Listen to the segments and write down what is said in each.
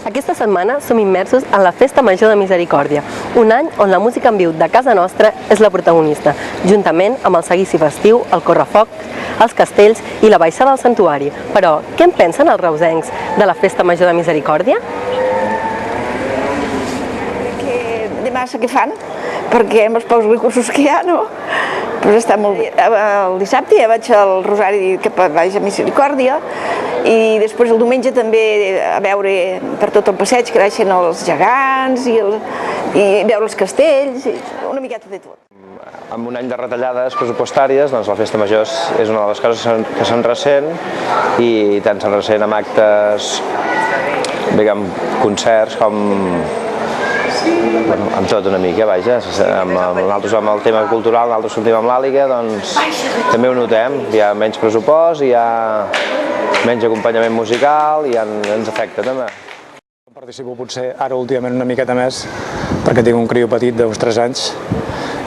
Aquesta setmana som immersos en la Festa Major de Misericòrdia, un any on la música en viu de casa nostra és la protagonista, juntament amb el seguici festiu, el correfocs, els castells i la baixada al santuari. Però, què en pensen els reusencs de la Festa Major de Misericòrdia? Que de massa que fan, perquè amb els pocs recursos que hi ha, no? Però està molt bé. El dissabte ja vaig al Rosari cap a baix a Misericòrdia i després el diumenge també a veure per tot el passeig que baixen els gegants i veure els castells, una miqueta de tot. Amb un any de retallades pressupostàries, doncs la Festa Major és una de les coses que se'n ressent i tant se'n ressent amb actes, diguem, concerts com amb tot una mica, vaja, nosaltres amb el tema cultural, nosaltres sortim amb l'Àliga, doncs també ho notem, hi ha menys pressupost, hi ha menys acompanyament musical i ens afecta també. Participo potser ara últimament una miqueta més perquè tinc un criu petit d'uns 3 anys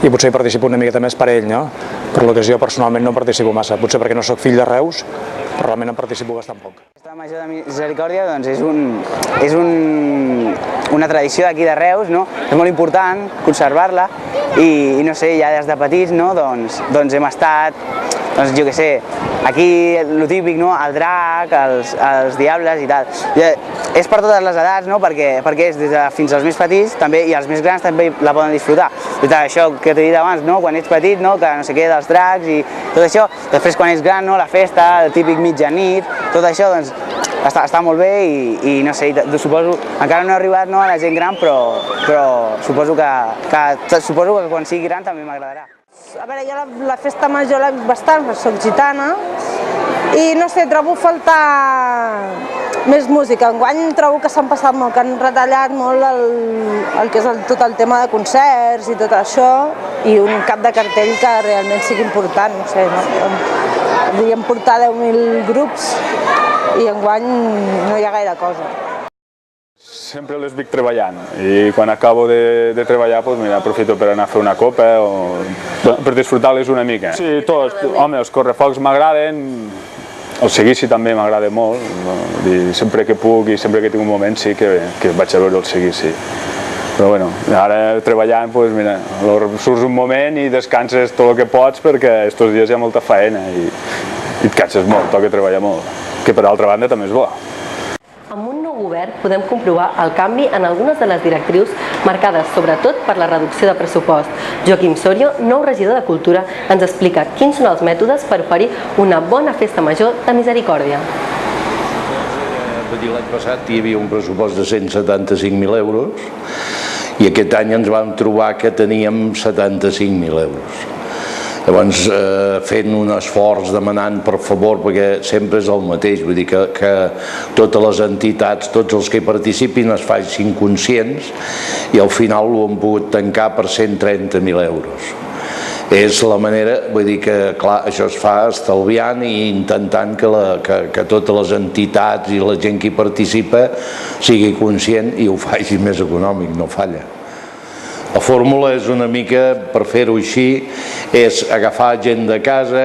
i potser hi participo una miqueta més per ell, no? Per lo que jo personalment no participo massa, potser perquè no sóc fill de Reus, però realment en participo bastant poc. La Festa Major de Misericòrdia doncs, és una tradició d'aquí de Reus, no? És molt important conservar-la i no sé, ja des de petits no? doncs hem estat, doncs, jo què sé, aquí el típic, no? El drac, els diables i tal. És per totes les edats, no? perquè és fins als més petits també, i els més grans també la poden disfrutar. Tot això que t'he dit abans, no? Quan ets petit, no? Que no sé què, dels dracs i tot això. Després quan ets gran, no? La festa, el típic mitjanit, tot això doncs, està molt bé i no sé, suposo, encara no he arribat no, a la gent gran, però suposo que quan sigui gran també m'agradarà. A veure, jo la Festa Major l'he vist bastant, perquè soc gitana, i no sé, trobo faltar més música. Enguany trobo que s'han passat molt, que han retallat molt el que és tot el tema de concerts i tot això, i un cap de cartell que realment sigui important, no sé, no? Podríem portar 10.000 grups i enguany no hi ha gaire cosa. Sempre les vic treballant i quan acabo de treballar doncs, mira, aprofito per anar a fer una copa o per disfrutar-les una mica. Sí, tots. Home, els correfocs m'agraden, el seguici també m'agrada molt, no? I sempre que puc i sempre que tinc un moment sí que vaig a veure el seguici. Però bueno, ara treballant, doncs, mira, surts un moment i descanses tot el que pots perquè estos dies hi ha molta faena i et canses molt, toca treballar molt, que per altra banda també és bo. Amb un nou govern podem comprovar el canvi en algunes de les directrius marcades sobretot per la reducció de pressupost. Joaquim Sorio, nou regidor de Cultura, ens explica quins són els mètodes per oferir una bona festa major de Misericòrdia. L'any passat hi havia un pressupost de 175.000 euros i aquest any ens vam trobar que teníem 75.000 euros. Llavors, fent un esforç, demanant per favor, perquè sempre és el mateix, vull dir que totes les entitats, tots els que hi participin es facin conscients i al final ho hem pogut tancar per 130.000 euros. És la manera, vull dir que clar, això es fa estalviant i intentant que totes les entitats i la gent que hi participa sigui conscient i ho faci més econòmic, no falla. La fórmula és una mica, per fer-ho així, és agafar gent de casa,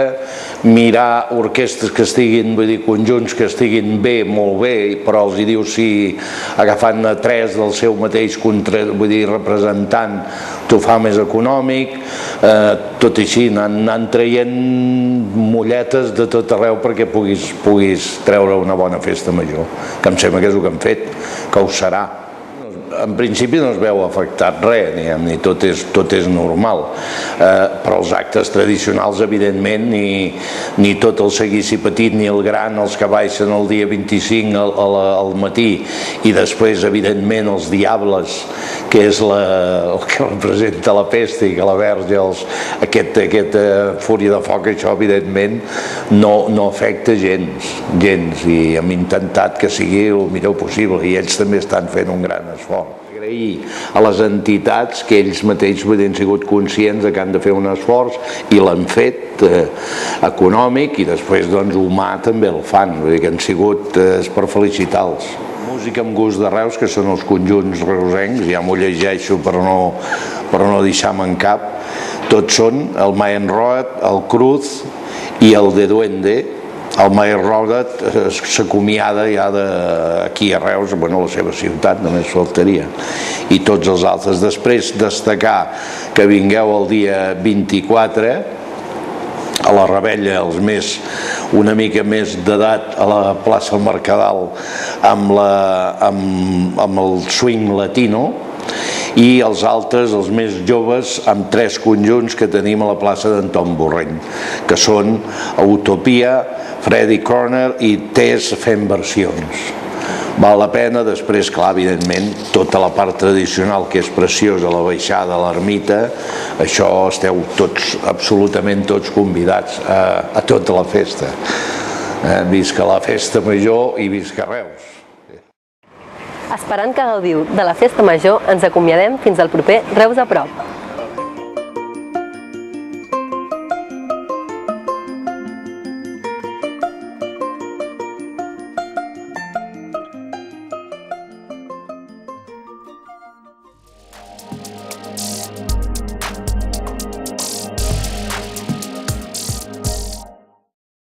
mirar orquestres que estiguin, vull dir, conjunts que estiguin bé, molt bé, però els hi diu si agafant 3 del seu mateix vull dir, representant t'ho fa més econòmic, tot així, anant traient molletes de tot arreu perquè puguis treure una bona festa major, que em sembla que és el que han fet, que ho serà. En principi no es veu afectat res, ni tot és normal, però els actes tradicionals evidentment ni tot el seguici petit ni el gran, els que baixen el dia 25 al matí i després evidentment els diables, que és el que representa la pesta i que la verge, aquesta fúria de foc, això evidentment no afecta gens i hem intentat que sigui el millor possible i ells també estan fent un gran esforç. Agrair a les entitats que ells mateixos han sigut conscients que han de fer un esforç i l'han fet econòmic i després doncs humà també el fan, vull dir que han sigut per felicitar-los. Música amb gust de Reus, que són els conjunts reusencs, ja m'ho llegeixo per no deixar-me en cap, tots són el Mayen Road, el Cruz i el de Duende, el Maer Rogat s'acomiada ja d'aquí a Reus, bueno, la seva ciutat, només faltaria, i tots els altres. Després destacar que vingueu el dia 24 a la Rebella, els més, una mica més d'edat, a la plaça Mercadal amb el swing latino, i els altres, els més joves, amb 3 conjunts que tenim a la plaça d'Anton Borrell, que són Utopia, Freddy Corner i Tess fent versions. Val la pena. Després, clar, evidentment, tota la part tradicional, que és preciosa, la baixada, l'ermita, això esteu tots, absolutament tots convidats a tota la festa. Visca la festa major i visca Reus. Esperant que gaudiu de la festa major, ens acomiadem fins al proper Reus a prop.